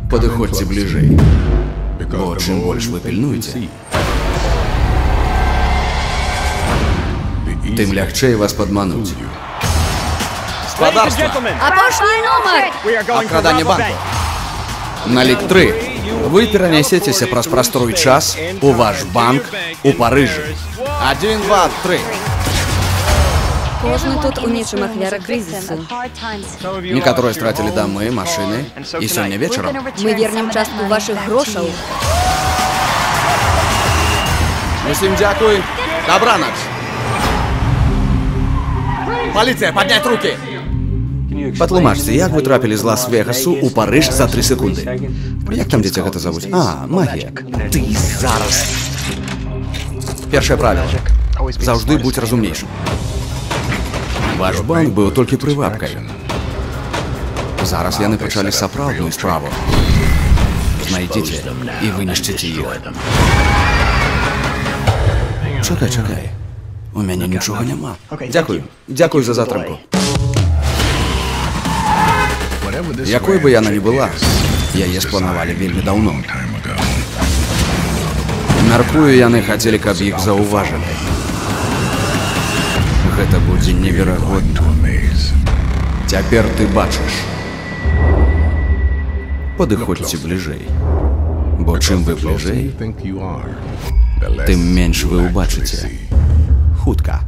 Падыходзьце бліжэй. Бо чым больш вы пільнуеце, тым лягчэй вас падмануць. Спадарства! Апошні нумар! Абкраданне банку. На лік 3 вы перанясецеся праз прастору і час у ваш банк у Парыжы. 1, 2, 3. Кожны тут у нечым ахвяра крызісу. Некаторыя страцілі дамы, машыны, і сёння вечарам Мы вернем частку вашых грошаў. усім дзякуй. Дабранач. Паліцыя, падняць рукі! Патлумачце, як вы трапілі з Лас-Вегасу ў Парыж за 3 секунды? Як там дзеці гэта завуць? Магія. Ты зараз. Першае правіла. Заўжды будзь разумнейшым. Ваш банк быў толькі прывабкай. Зараз яны пачалі сапраўдную справу. Знайдзіце і вынішчыце іх. Чакай. У мяне нічога няма. Дзякуй. Дзякуй за затрымку. Якой бы яна ні была, яе спланавалі вельмі даўно. Мяркую, яны хацелі, каб іх заўважылі. Гэта будзе неверагодна. Цяпер ты бачыш. Падыходзьце бліжэй. Бо чым вы бліжэй, тым менш вы ўбачыце. Хутка.